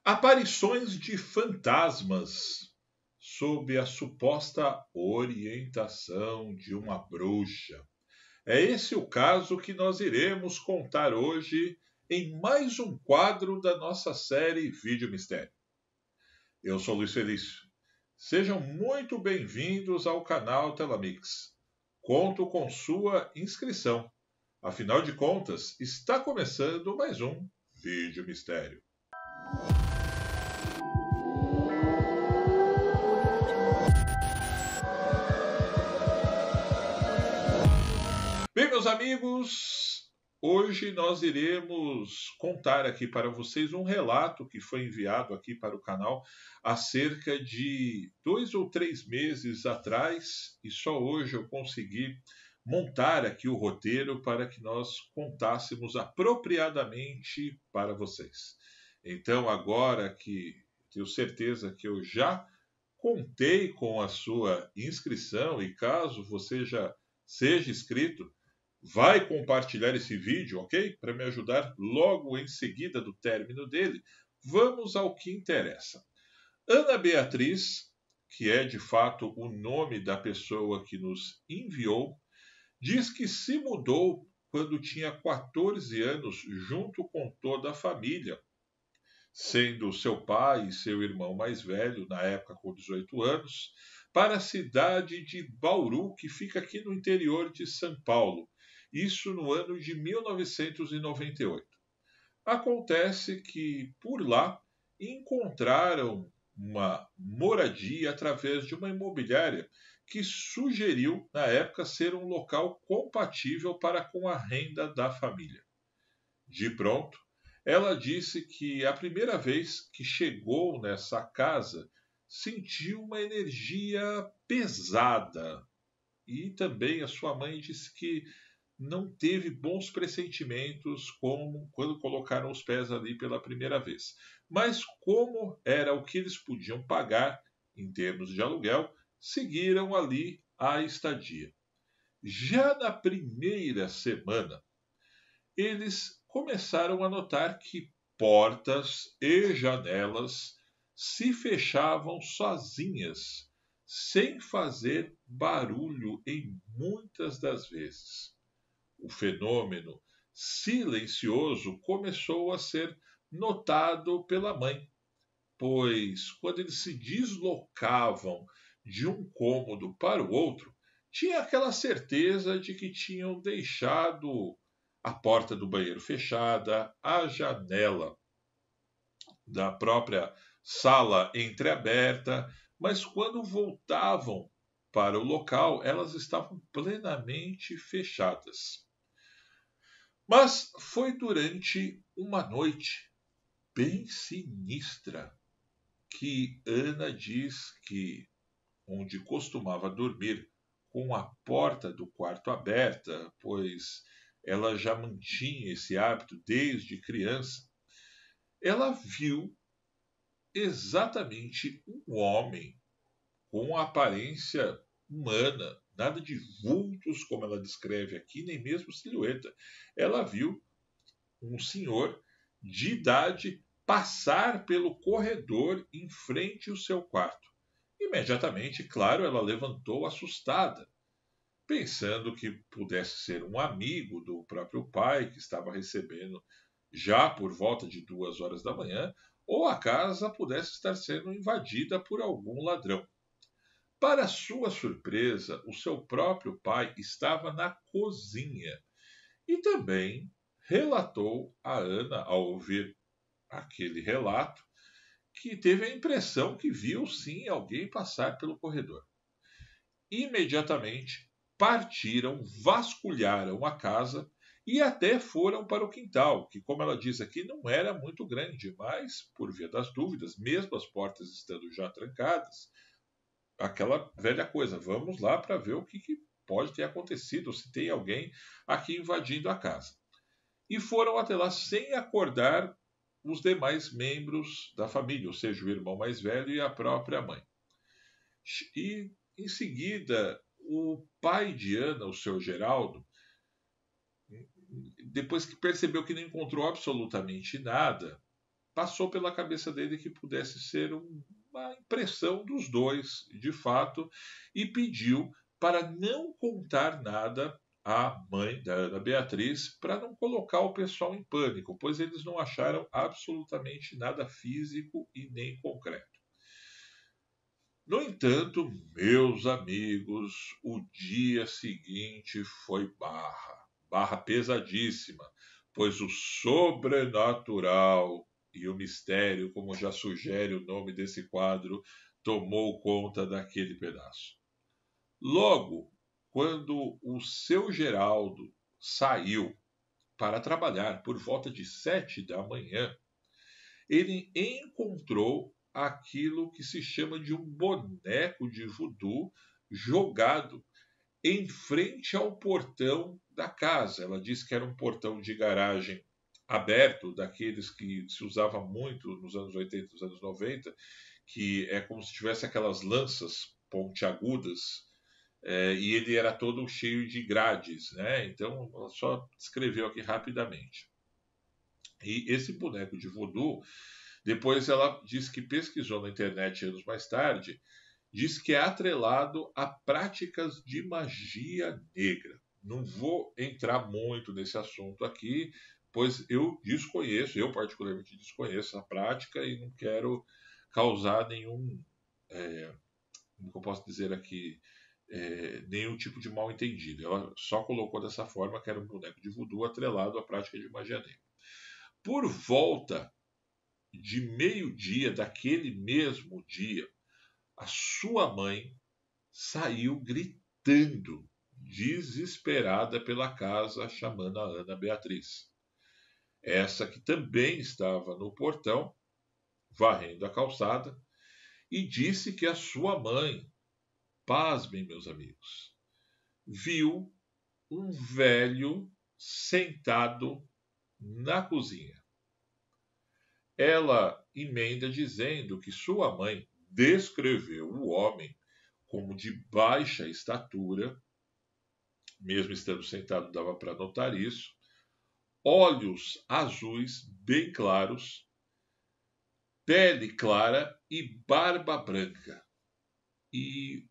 Aparições de fantasmas sob a suposta orientação de uma bruxa. É esse o caso que nós iremos contar hoje em mais um quadro da nossa série Vídeo Mistério. Eu sou Luiz Felício. Sejam muito bem-vindos ao canal Telamix. Conto com sua inscrição. Afinal de contas, está começando mais um Vídeo Mistério. Bem, meus amigos, hoje nós iremos contar aqui para vocês um relato que foi enviado aqui para o canal há cerca de 2 ou 3 meses atrás, e só hoje eu consegui montar aqui o roteiro para que nós contássemos apropriadamente para vocês. Então, agora que tenho certeza que eu já contei com a sua inscrição, e caso você já seja inscrito, vai compartilhar esse vídeo, ok? Para me ajudar logo em seguida do término dele. Vamos ao que interessa. Ana Beatriz, que é de fato o nome da pessoa que nos enviou, diz que se mudou quando tinha 14 anos junto com toda a família, sendo seu pai e seu irmão mais velho, na época com 18 anos, para a cidade de Bauru, que fica aqui no interior de São Paulo. Isso no ano de 1998. Acontece que por lá encontraram uma moradia através de uma imobiliária que sugeriu, na época, ser um local compatível para com a renda da família. De pronto, ela disse que a primeira vez que chegou nessa casa sentiu uma energia pesada. E também a sua mãe disse que não teve bons pressentimentos como quando colocaram os pés ali pela primeira vez. Mas como era o que eles podiam pagar em termos de aluguel, seguiram ali a estadia. Já na primeira semana, eles começaram a notar que portas e janelas se fechavam sozinhas, sem fazer barulho em muitas das vezes. O fenômeno silencioso começou a ser notado pela mãe, pois quando eles se deslocavam de um cômodo para o outro, tinha aquela certeza de que tinham deixado a porta do banheiro fechada, a janela da própria sala entreaberta, mas quando voltavam para o local, elas estavam plenamente fechadas. Mas foi durante uma noite bem sinistra que Ana diz que, onde costumava dormir com a porta do quarto aberta, pois ela já mantinha esse hábito desde criança, ela viu exatamente um homem com aparência humana, nada de vultos, como ela descreve aqui, nem mesmo silhueta. Ela viu um senhor de idade passar pelo corredor em frente ao seu quarto. Imediatamente, claro, ela levantou assustada, pensando que pudesse ser um amigo do próprio pai que estava recebendo já por volta de 2 horas da manhã, ou a casa pudesse estar sendo invadida por algum ladrão. Para sua surpresa, o seu próprio pai estava na cozinha e também relatou a Ana, ao ouvir aquele relato, que teve a impressão que viu sim alguém passar pelo corredor. Imediatamente partiram, vasculharam a casa e até foram para o quintal, que, como ela diz aqui, não era muito grande, mas, por via das dúvidas, mesmo as portas estando já trancadas, aquela velha coisa, vamos lá para ver o que pode ter acontecido, se tem alguém aqui invadindo a casa. E foram até lá sem acordar os demais membros da família, ou seja, o irmão mais velho e a própria mãe. E, em seguida, o pai de Ana, o seu Geraldo, depois que percebeu que não encontrou absolutamente nada, passou pela cabeça dele que pudesse ser uma impressão dos dois, de fato, e pediu para não contar nada à mãe da Ana Beatriz, para não colocar o pessoal em pânico, pois eles não acharam absolutamente nada físico e nem concreto. No entanto, meus amigos, o dia seguinte foi barra pesadíssima, pois o sobrenatural e o mistério, como já sugere o nome desse quadro, tomou conta daquele pedaço. Logo, quando o seu Geraldo saiu para trabalhar por volta de 7 da manhã, ele encontrou aquilo que se chama de um boneco de voodoo jogado em frente ao portão da casa. Ela disse que era um portão de garagem aberto, daqueles que se usava muito nos anos 80 e nos anos 90, que é como se tivesse aquelas lanças pontiagudas, e ele era todo cheio de grades, né? Então, ela só descreveu aqui rapidamente. E esse boneco de voodoo, depois ela diz que pesquisou na internet anos mais tarde, diz que é atrelado a práticas de magia negra. Não vou entrar muito nesse assunto aqui, pois eu particularmente desconheço a prática e não quero causar nenhum, como eu posso dizer aqui, nenhum tipo de mal entendido. Ela só colocou dessa forma que era um boneco de voodoo atrelado à prática de magia negra. Por volta de meio-dia daquele mesmo dia, a sua mãe saiu gritando, desesperada pela casa, chamando a Ana Beatriz. Essa que também estava no portão, varrendo a calçada, e disse que a sua mãe, pasmem, meus amigos, viu um velho sentado na cozinha. Ela emenda dizendo que sua mãe descreveu o homem como de baixa estatura, mesmo estando sentado dava para notar isso, olhos azuis bem claros, pele clara e barba branca. E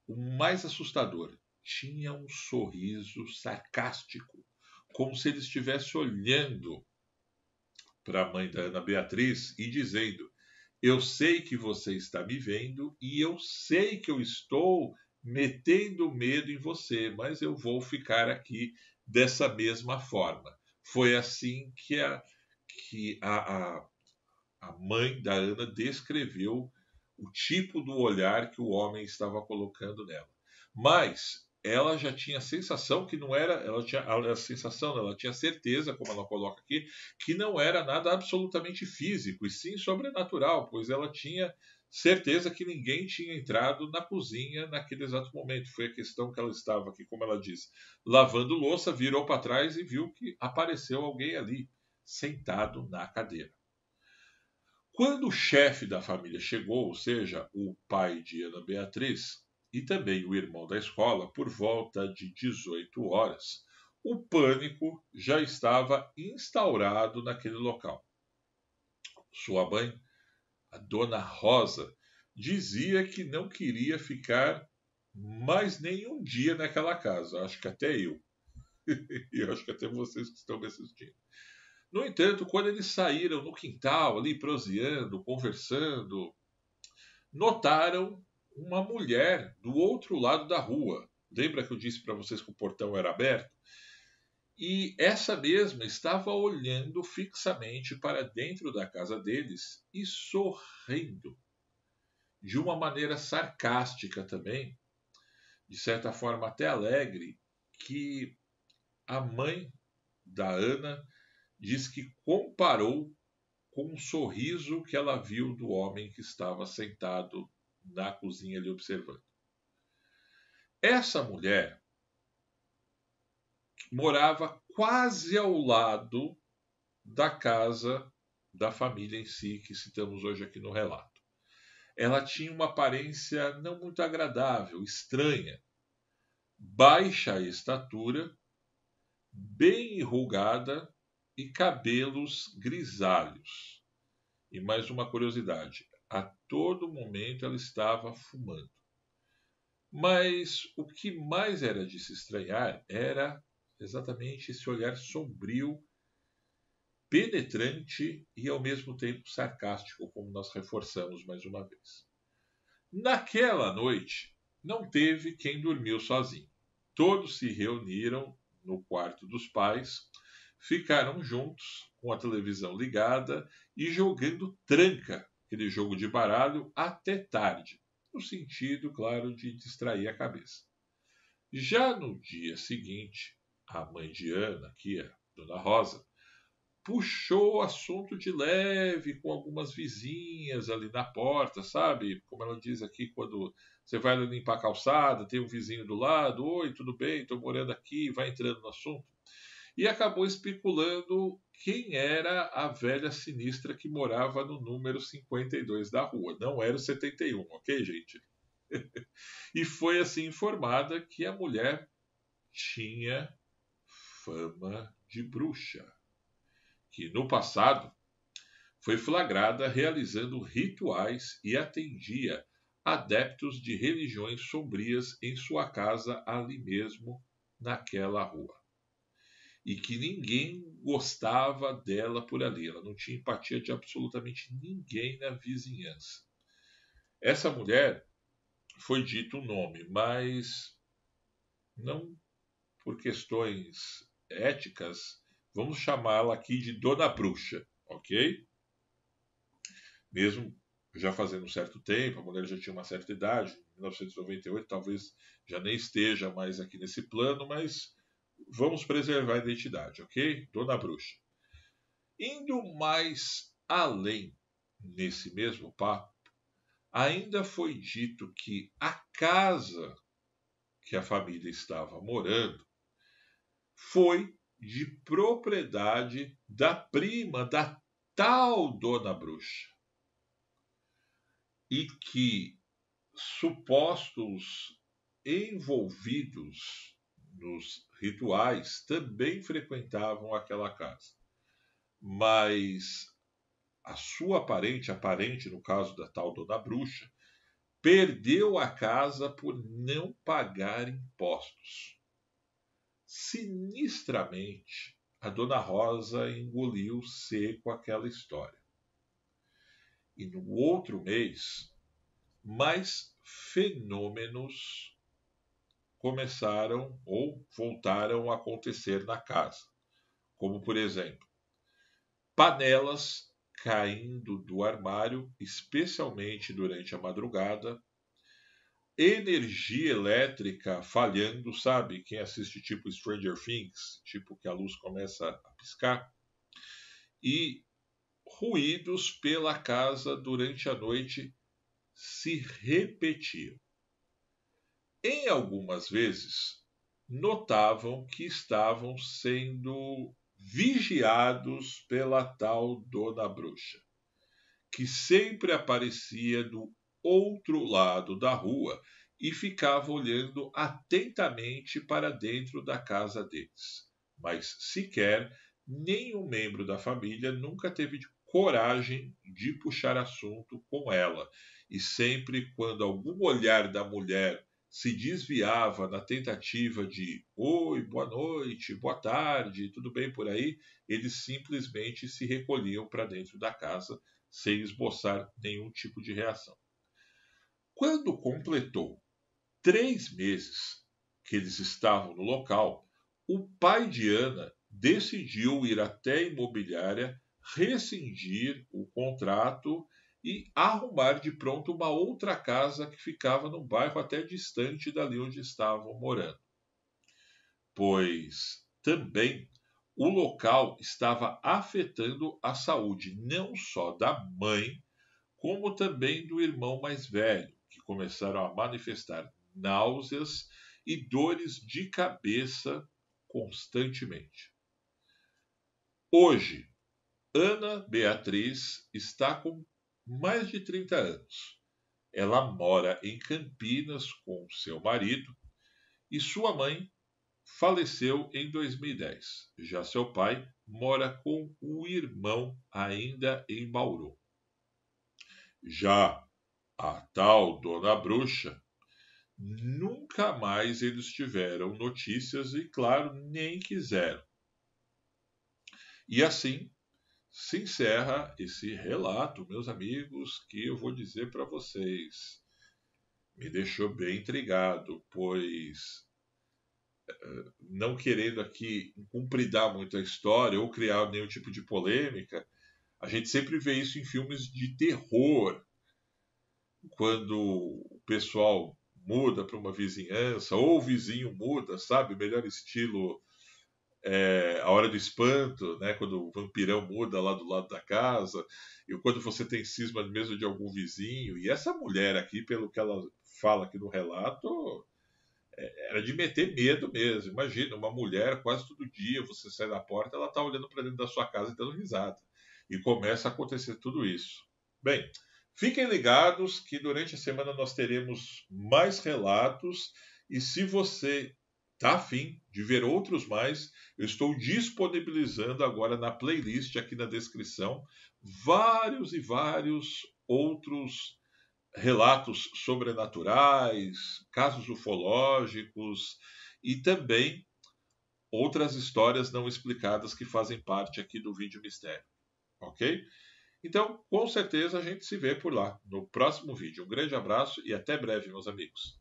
o mais assustador, tinha um sorriso sarcástico, como se ele estivesse olhando para a mãe da Ana Beatriz e dizendo: eu sei que você está me vendo e eu sei que eu estou metendo medo em você, mas eu vou ficar aqui dessa mesma forma. Foi assim que a mãe da Ana descreveu o tipo do olhar que o homem estava colocando nela. Mas ela já tinha a sensação que não era, ela tinha a sensação, ela tinha certeza, como ela coloca aqui, que não era nada absolutamente físico, e sim sobrenatural, pois ela tinha certeza que ninguém tinha entrado na cozinha naquele exato momento. Foi a questão que ela estava aqui, como ela disse, lavando louça, virou para trás e viu que apareceu alguém ali, sentado na cadeira. Quando o chefe da família chegou, ou seja, o pai de Ana Beatriz, e também o irmão da escola, por volta de 18 horas, o pânico já estava instaurado naquele local. Sua mãe, a dona Rosa, dizia que não queria ficar mais nenhum dia naquela casa. Acho que até eu. E acho que até vocês que estão me assistindo. No entanto, quando eles saíram no quintal, ali proseando, conversando, notaram uma mulher do outro lado da rua. Lembra que eu disse para vocês que o portão era aberto? E essa mesma estava olhando fixamente para dentro da casa deles e sorrindo. De uma maneira sarcástica também, de certa forma até alegre, que a mãe da Ana diz que comparou com um sorriso que ela viu do homem que estava sentado na cozinha ali observando. Essa mulher morava quase ao lado da casa da família em si, que citamos hoje aqui no relato. Ela tinha uma aparência não muito agradável, estranha, baixa estatura, bem enrugada e cabelos grisalhos. E mais uma curiosidade: a todo momento ela estava fumando. Mas o que mais era de se estranhar era exatamente esse olhar sombrio, penetrante e ao mesmo tempo sarcástico, como nós reforçamos mais uma vez. Naquela noite, não teve quem dormiu sozinho. Todos se reuniram no quarto dos pais, ficaram juntos, com a televisão ligada e jogando tranca, aquele jogo de baralho, até tarde, no sentido, claro, de distrair a cabeça. Já no dia seguinte, a mãe de Ana, que é Dona Rosa, puxou o assunto de leve com algumas vizinhas ali na porta, sabe? Como ela diz aqui, quando você vai limpar a calçada, tem um vizinho do lado, oi, tudo bem, estou morando aqui, vai entrando no assunto. E acabou especulando quem era a velha sinistra que morava no número 52 da rua. Não era o 71, ok, gente? E foi assim informada que a mulher tinha fama de bruxa, que no passado foi flagrada realizando rituais e atendia adeptos de religiões sombrias em sua casa ali mesmo, naquela rua. E que ninguém gostava dela por ali. Ela não tinha empatia de absolutamente ninguém na vizinhança. Essa mulher foi dito o nome, mas não por questões éticas, vamos chamá-la aqui de Dona Bruxa, ok? Mesmo já fazendo um certo tempo, a mulher já tinha uma certa idade, em 1998, talvez já nem esteja mais aqui nesse plano, mas vamos preservar a identidade, ok? Dona Bruxa. Indo mais além nesse mesmo papo, ainda foi dito que a casa que a família estava morando foi de propriedade da prima da tal Dona Bruxa. E que supostos envolvidos nos rituais também frequentavam aquela casa. Mas a sua parente, a parente no caso da tal Dona Bruxa, perdeu a casa por não pagar impostos. Sinistramente, a Dona Rosa engoliu seco aquela história. E no outro mês, mais fenômenos começaram ou voltaram a acontecer na casa. Como, por exemplo, panelas caindo do armário, especialmente durante a madrugada, energia elétrica falhando, sabe? Quem assiste tipo Stranger Things, tipo que a luz começa a piscar, e ruídos pela casa durante a noite se repetiam. Em algumas vezes, notavam que estavam sendo vigiados pela tal Dona Bruxa, que sempre aparecia do outro lado da rua e ficava olhando atentamente para dentro da casa deles. Mas sequer nenhum membro da família nunca teve coragem de puxar assunto com ela. E sempre quando algum olhar da mulher se desviava na tentativa de oi, boa noite, boa tarde, tudo bem por aí, eles simplesmente se recolhiam para dentro da casa sem esboçar nenhum tipo de reação. Quando completou 3 meses que eles estavam no local, o pai de Ana decidiu ir até a imobiliária, rescindir o contrato e arrumar de pronto uma outra casa que ficava num bairro até distante dali onde estavam morando. Pois também o local estava afetando a saúde não só da mãe, como também do irmão mais velho, que começaram a manifestar náuseas e dores de cabeça constantemente. Hoje, Ana Beatriz está com mais de 30 anos. Ela mora em Campinas com seu marido e sua mãe faleceu em 2010. Já seu pai mora com o irmão ainda em Bauru. Já a tal Dona Bruxa, nunca mais eles tiveram notícias e, claro, nem quiseram. E assim se encerra esse relato, meus amigos, que eu vou dizer para vocês. Me deixou bem intrigado, pois, não querendo aqui cumpridar muito a história ou criar nenhum tipo de polêmica, a gente sempre vê isso em filmes de terror, quando o pessoal muda para uma vizinhança, ou o vizinho muda, sabe? Melhor estilo A Hora do Espanto, né? Quando o vampirão muda lá do lado da casa, e quando você tem cisma mesmo de algum vizinho. E essa mulher aqui, pelo que ela fala aqui no relato, era de meter medo mesmo. Imagina, uma mulher quase todo dia, você sai da porta, ela está olhando para dentro da sua casa e dando risada. E começa a acontecer tudo isso. Bem, fiquem ligados que durante a semana nós teremos mais relatos. E se você está afim de ver outros mais, eu estou disponibilizando agora na playlist aqui na descrição vários e vários outros relatos sobrenaturais, casos ufológicos e também outras histórias não explicadas que fazem parte aqui do vídeo mistério, ok? Então, com certeza a gente se vê por lá no próximo vídeo. Um grande abraço e até breve, meus amigos.